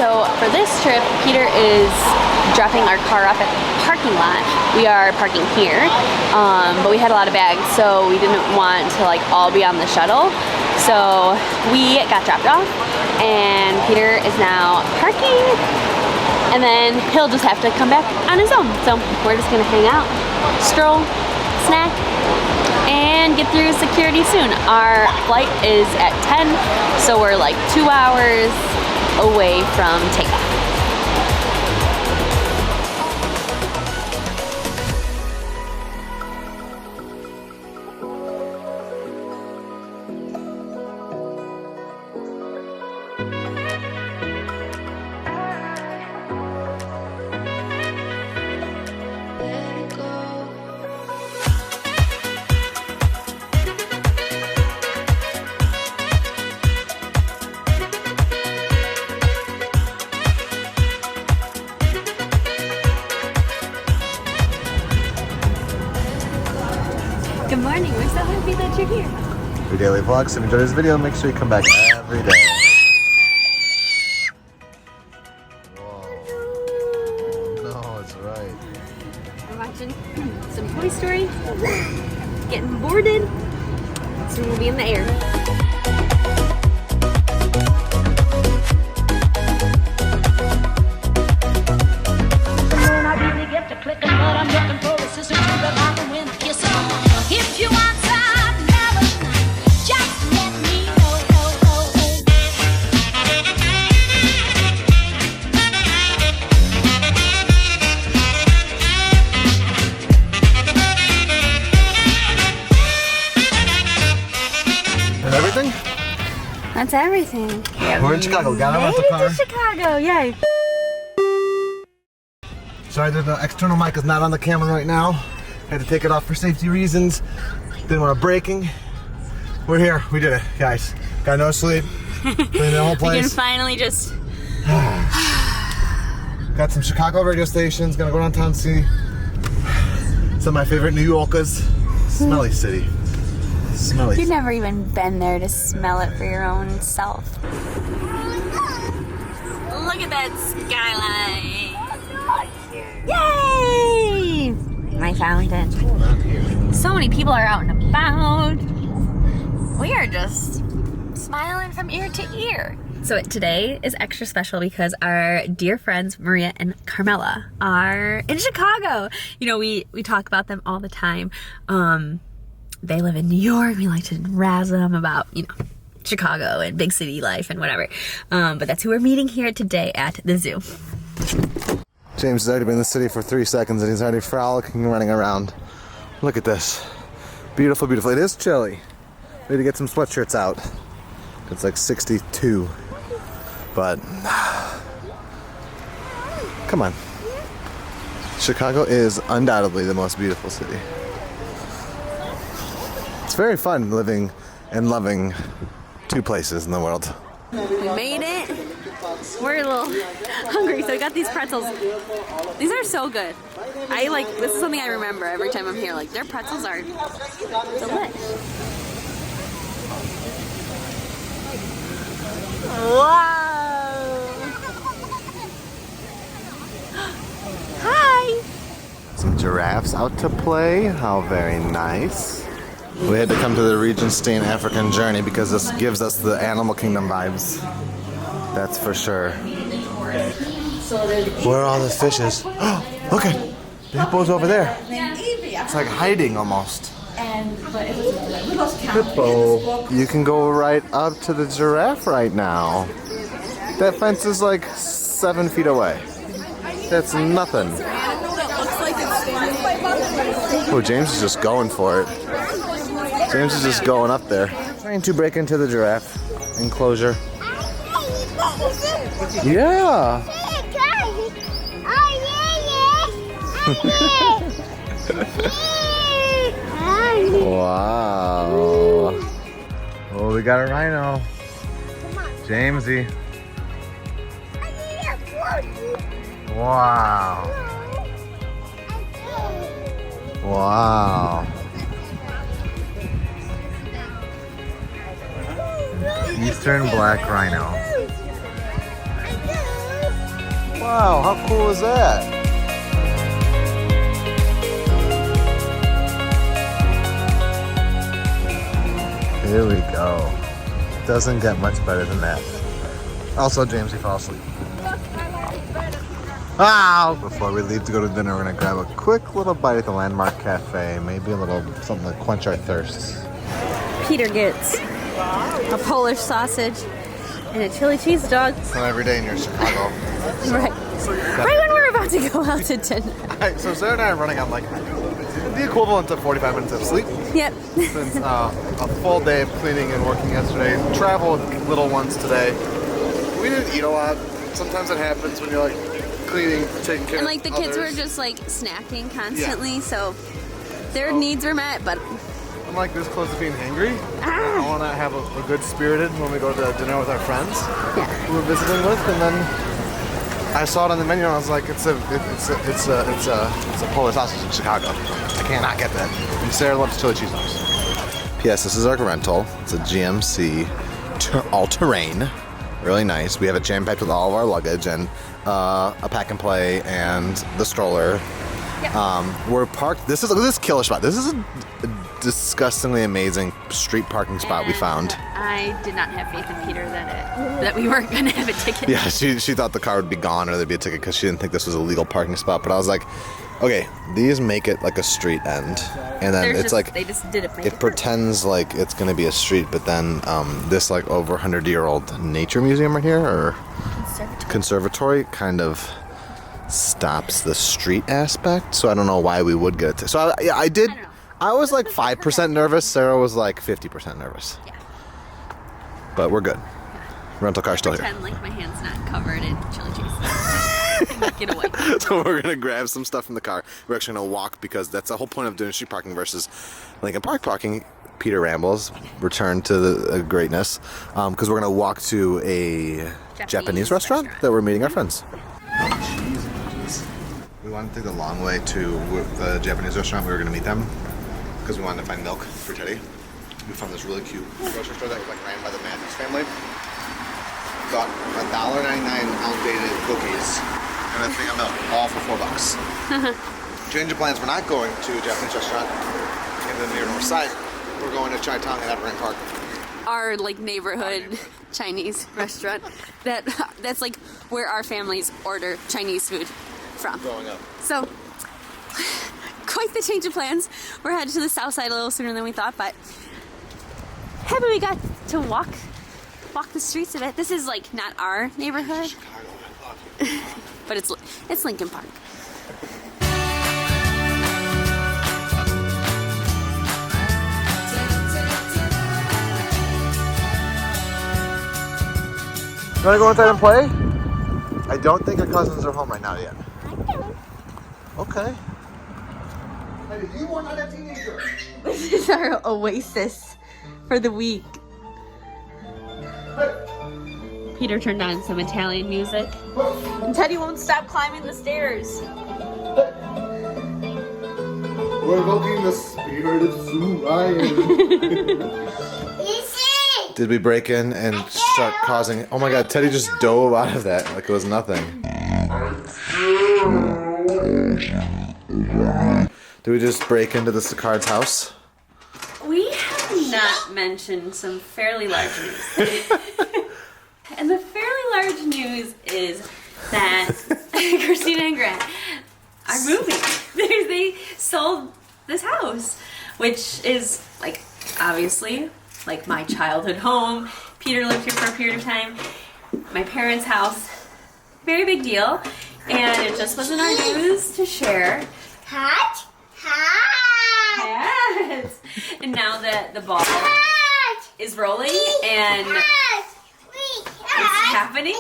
So for this trip, Peter is dropping our car off at the parking lot. We are parking here, but we had a lot of bags, so we didn't want to like all be on the shuttle. So we got dropped off, and Peter is now parking, and then he'll just have to come back on his own. So we're just gonna hang out, stroll, snack, and get through security soon. Our flight is at 10, so we're like 2 hours away from takeoff. Good morning, we're so happy that you're here. Every daily vlog, so if you enjoyed this video, make sure you come back every day. Whoa. No, it's right. We're watching some Toy Story, getting boarded, soon we'll be in the air. If you want some love, just let me know. And everything? That's everything. We're in Chicago. Got out of the car. Chicago, yay. Sorry, the external mic is not on the camera right now. Had to take it off for safety reasons. Didn't want to breaking. We're here. We did it, guys. Got no sleep. Cleaned the whole place. We can finally just... Got some Chicago radio stations. Gonna go downtown, see some of my favorite New Yorkers. Smelly city. Smelly. You've never even been there to smell it for your own self. Look at that skyline. Yay! My fountain. So many people are out and about. We are just smiling from ear to ear. So today is extra special because our dear friends Maria and Carmela are in Chicago. You know, we talk about them all the time. They live in New York. We like to razz them about, you know, Chicago and big city life and whatever. But that's who we're meeting here today at the zoo. James has already been in the city for 3 seconds and he's already frolicking and running around. Look at this. Beautiful, beautiful. It is chilly. We need to get some sweatshirts out. It's like 62. But, come on. Chicago is undoubtedly the most beautiful city. It's very fun living and loving 2 places in the world. We made it. We're a little hungry, so we got these pretzels. These are so good. This is something I remember every time I'm here. Like, their pretzels are delish. Wow. Hi. Some giraffes out to play. How very nice. We had to come to the Regenstein African Journey because this gives us the Animal Kingdom vibes. That's for sure. Where are all the fishes? Oh, look at the hippo's over there. It's like hiding almost. Hippo. You can go right up to the giraffe right now. That fence is like 7 feet away. That's nothing. Oh, James is just going for it. James is just going up there. Trying to break into the giraffe enclosure. Yeah. Wow. Oh, we got a rhino. Jamesy. Wow. Wow. Eastern black rhino. Wow, how cool is that? Here we go. Doesn't get much better than that. Also, James, he fell asleep. Wow! Before we leave to go to dinner, we're gonna grab a quick little bite at the Landmark Cafe. Maybe a little something to quench our thirsts. Peter gets a Polish sausage and a chili cheese dog. It's not every day in your Chicago. Right. Right when we're about to go out to dinner. Alright, so Sarah and I are running on like the equivalent of 45 minutes of sleep. Yep. Since a full day of cleaning and working yesterday. Travel with little ones today. We didn't eat a lot. Sometimes it happens when you're like cleaning, taking care And like the of kids others. were just like snacking constantly, so their needs were met, but I'm like this close to being hangry. I want to have a good spirited when we go to dinner with our friends who we're visiting with, and then I saw it on the menu and I was like, it's a Polish sausage in Chicago. I cannot get that. And Sarah loves chili cheese dogs. P.S. This is our rental. It's a GMC all-terrain. Really nice. We have it jam-packed with all of our luggage and a pack and play and the stroller. Yep. We're parked. Look at this killer spot. This is a disgustingly amazing street parking spot we found. I did not have faith in Peter that we weren't going to have a ticket. Yeah, she thought the car would be gone or there'd be a ticket because she didn't think this was a legal parking spot. But I was like, okay, these make it like a street end, and then it's like they just did it pretends like it's going to be a street, but then this like over 100-year-old nature museum right here or conservatory kind of stops the street aspect. So I don't know why we would get it. So I did. I was like 5% nervous. Sarah was like 50% nervous. Yeah. But we're good. Rental car's still here. Pretend like my hand's not covered in chili cheese. Get away. So we're gonna grab some stuff from the car. We're actually gonna walk because that's the whole point of doing street parking versus Lincoln Park parking. Peter rambles. Return to the greatness. Because we're gonna walk to a Japanese restaurant that we're meeting our friends. We wanted to take the long way to the Japanese restaurant. We were gonna meet them because we wanted to find milk for Teddy. We found this really cute grocery store that was like ran by the Matthews family. Got $1.99 outdated cookies and a thing of milk, all for $4. Change of plans. We're not going to a Japanese restaurant in the near north side. We're going to Chinatown at Evergreen Park. Our like neighborhood Chinese restaurant. That's like where our families order Chinese food from. Growing up. So quite the change of plans. We're headed to the south side a little sooner than we thought, but happy we got to walk the streets of it. This is like not our neighborhood, Chicago, I love you. but it's Lincoln Park. You wanna go inside and play? I don't think your cousins are home right now yet. Okay. This is our oasis for the week. Peter turned on some Italian music, and Teddy won't stop climbing the stairs. We're evoking the spirit of Sue. Did we break in and start causing? Oh my God! Teddy just dove out of that like it was nothing. Did we just break into the Sicard's house? We have not mentioned some fairly large news. And the fairly large news is that Christina and Grant are moving. They sold this house, which is like obviously like my childhood home. Peter lived here for a period of time. My parents' house, very big deal. And it just wasn't our news to share. Hot. Yes. And now that the ball is rolling and it's happening,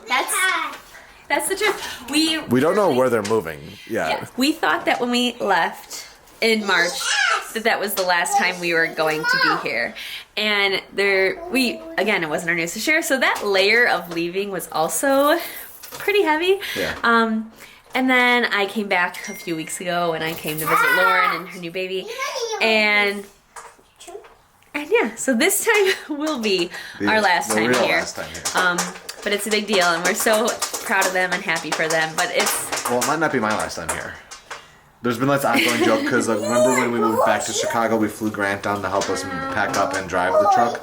that's the truth. We don't know where they're moving yet. Yeah, we thought that when we left in March that was the last time we were going to be here. And again, it wasn't our news to share, so that layer of leaving was also pretty heavy. Yeah. And then I came back a few weeks ago and I came to visit Lauren and her new baby. And yeah, so this time will be our last time here. But it's a big deal and we're so proud of them and happy for them. But it's Well, it might not be my last time here. There's been this ongoing joke because like, remember when we moved back to Chicago, we flew Grant down to help us pack up and drive the truck.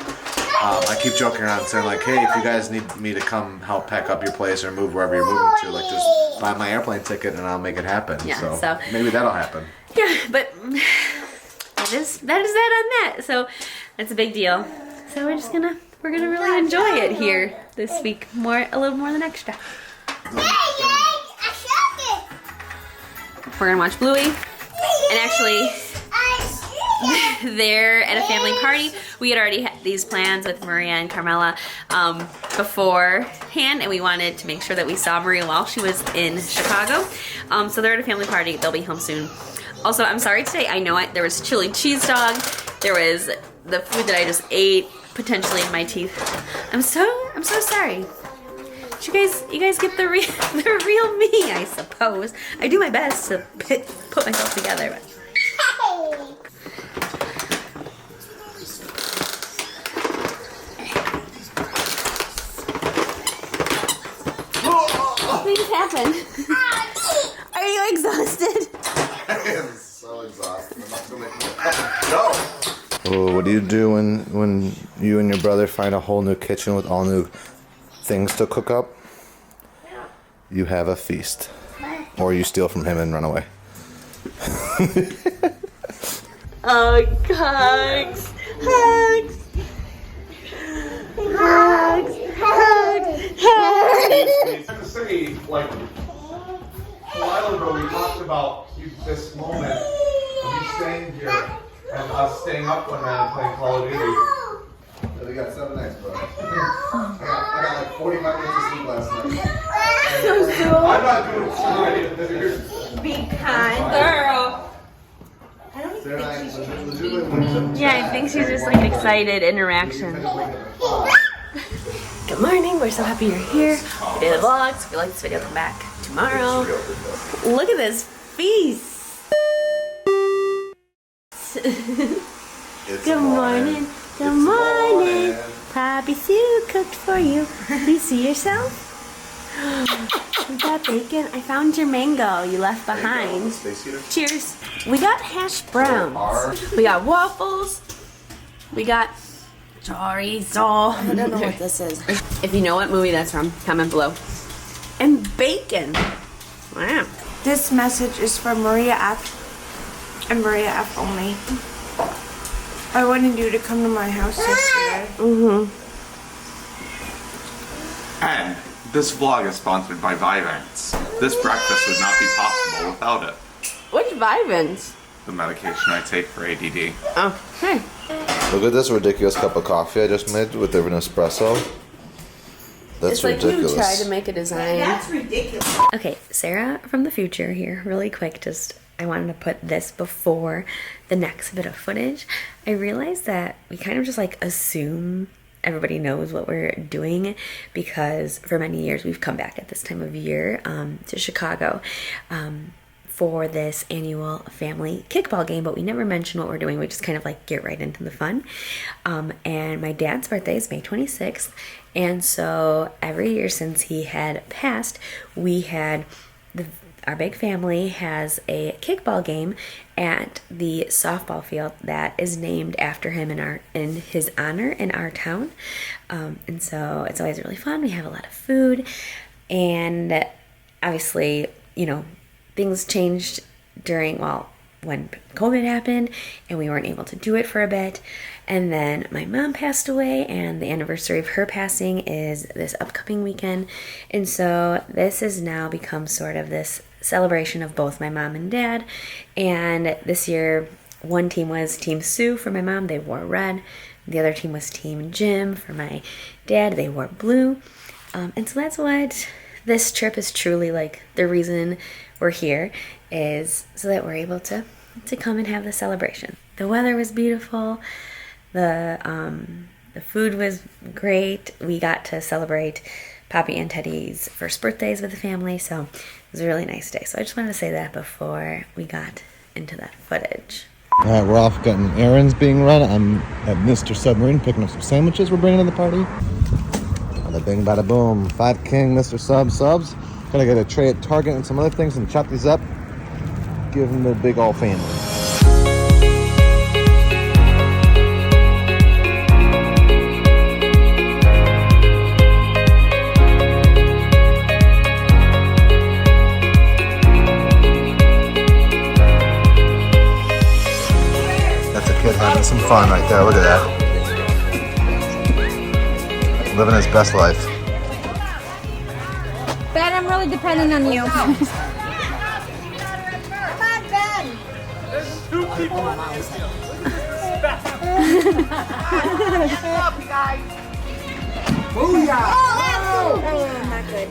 I keep joking around saying like, hey, if you guys need me to come help pack up your place or move wherever you're moving to, like just buy my airplane ticket and I'll make it happen. Yeah, so so- maybe that'll happen. yeah, but that is that on that. So that's a big deal. So we're gonna really enjoy it here this week, a little more than extra. We're gonna watch Bluey, and actually they're at a family party. We had already had these plans with Maria and Carmela beforehand, and we wanted to make sure that we saw Maria while she was in Chicago. So they're at a family party. They'll be home soon. Also, I'm sorry today. I know there was chili cheese dog. There was the food that I just ate, potentially in my teeth. I'm so sorry. You guys get the real me, I suppose. I do my best to put myself together. But. Things happen. Are you exhausted? I am so exhausted. I'm not gonna make me go. Oh, what do you do when you and your brother find a whole new kitchen with all new things to cook up? You have a feast. Or you steal from him and run away. Oh, hugs. Hugs. Hugs. Hugs. Hugs. I have to say, like, a while ago we talked about this moment of you staying here and us staying up one night and playing Call of Duty. We got 7 nights, bro. I got like 45 minutes of sleep last night. I'm not doing it tonight. Be kind, girl. Yeah, I think she's just like an excited interaction. Good morning, we're so happy you're here. We did the vlogs. If you like this video, come back tomorrow. Look at this feast. Good morning. Good morning. Poppy Sue cooked for you. You see yourself? We got bacon. I found your mango you left behind. Cheers. We got hash browns. We got waffles. We got chorizo. I don't know what this is. If you know what movie that's from, comment below. And bacon. Wow. This message is from Maria F. and Maria F. only. I wanted you to come to my house yesterday. And this vlog is sponsored by Vyvanse. This breakfast would not be possible without it. Which Vyvanse? The medication I take for ADD. Oh, hey. Look at this ridiculous cup of coffee I just made with an espresso. That's It's like ridiculous. you try to make a design. That's ridiculous. Okay, Sarah from the future here, really quick, I wanted to put this before the next bit of footage. I realized that we kind of just like assume everybody knows what we're doing because for many years we've come back at this time of year to Chicago for this annual family kickball game, but we never mention what we're doing. We just kind of like get right into the fun. And my dad's birthday is May 26th, and so every year since he had passed, we had our big family has a kickball game at the softball field that is named after him in his honor in our town. And so it's always really fun. We have a lot of food, and obviously, you know, things changed when COVID happened and we weren't able to do it for a bit. And then my mom passed away, and the anniversary of her passing is this upcoming weekend. And so this has now become sort of this celebration of both my mom and dad. And this year, one team was Team Sue for my mom. They wore red. The other team was Team Jim for my dad. They wore blue. And so that's what this trip is truly like. The reason we're here is so that we're able to come and have the celebration. The weather was beautiful. The food was great. We got to celebrate Poppy and Teddy's first birthdays with the family, so it was a really nice day. So I just wanted to say that before we got into that footage. All right, we're off getting errands being run. I'm at Mr. Submarine picking up some sandwiches we're bringing to the party. Bada bing, bada boom. Fat King, Mr. Subs. Gonna get a tray at Target and some other things and chop these up. Give them the big old family. That's a kid having some fun right there. Look at that. Living his best life. Ben, I'm really dependent on you. Come on, Ben. Oh, not good.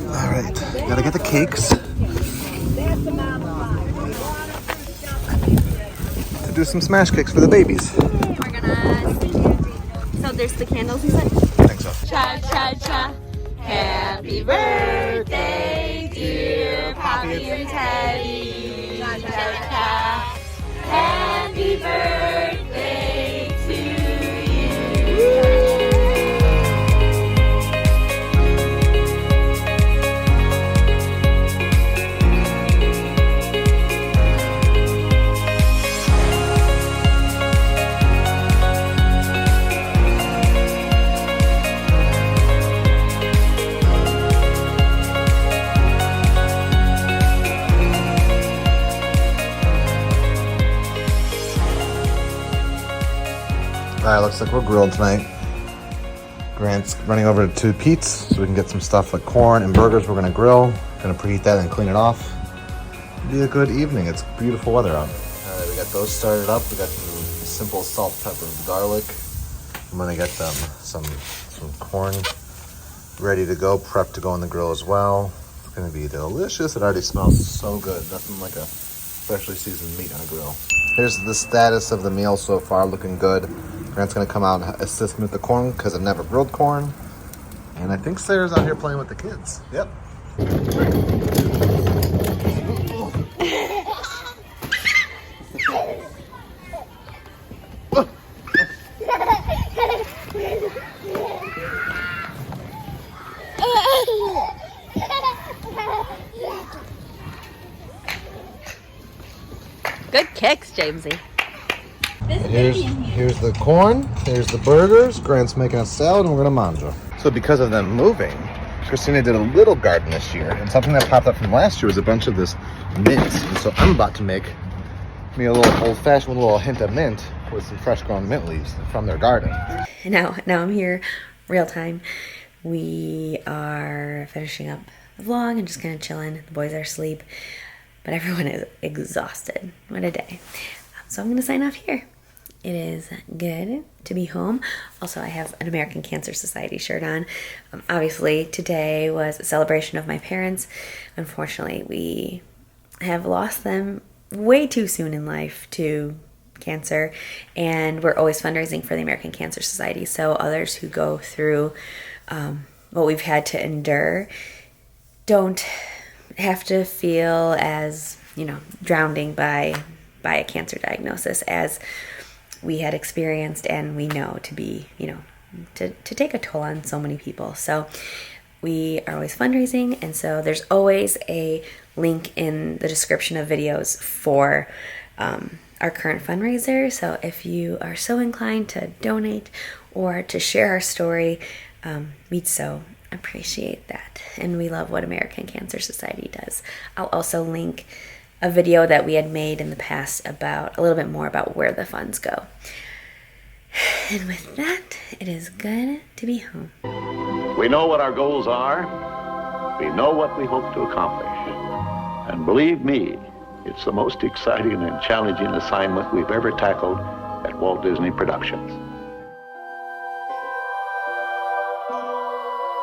All right, gotta get the cakes. To do some smash cakes for the babies. We're gonna sing. So there's the candles, you said? I think so. Cha cha cha. Happy birthday, dear Poppy and Teddy. Cha cha cha. Happy birthday to you. Alright, looks like we're grilled tonight. Grant's running over to Pete's so we can get some stuff like corn and burgers we're gonna grill. Gonna preheat that and clean it off. It'll be a good evening. It's beautiful weather out. Alright, we got those started up. We got some simple salt, pepper, garlic. I'm gonna get them some corn ready to go, prepped to go on the grill as well. It's gonna be delicious. It already smells so good. Nothing like a freshly seasoned meat on a grill. Here's the status of the meal so far, looking good. Grant's gonna come out and assist me with the corn because I've never grilled corn. And I think Sarah's out here playing with the kids. Yep. Good kicks, Jamesy. Here's the corn, here's the burgers, Grant's making a salad, and we're gonna manjo. So because of them moving, Christina did a little garden this year, and something that popped up from last year was a bunch of this mint. And so I'm about to make me a little old-fashioned with a little hint of mint with some fresh grown mint leaves from their garden. Now I'm here, real time. We are finishing up the vlog and just kind of chilling. The boys are asleep, but everyone is exhausted. What a day. So I'm gonna sign off here. It is good to be home. Also, I have an American Cancer Society shirt on. Obviously, today was a celebration of my parents. Unfortunately, we have lost them way too soon in life to cancer, and we're always fundraising for the American Cancer Society, so others who go through what we've had to endure don't have to feel as, drowning by a cancer diagnosis as we had experienced, and we know to be, to take a toll on so many people. So we are always fundraising, and so there's always a link in the description of videos for our current fundraiser. So if you are so inclined to donate or to share our story, we'd so appreciate that. And we love what American Cancer Society does. I'll also link a video that we had made in the past about a little bit more about where the funds go. And with that, it is good to be home. We know what our goals are. We know what we hope to accomplish. And believe me, it's the most exciting and challenging assignment we've ever tackled at Walt Disney Productions.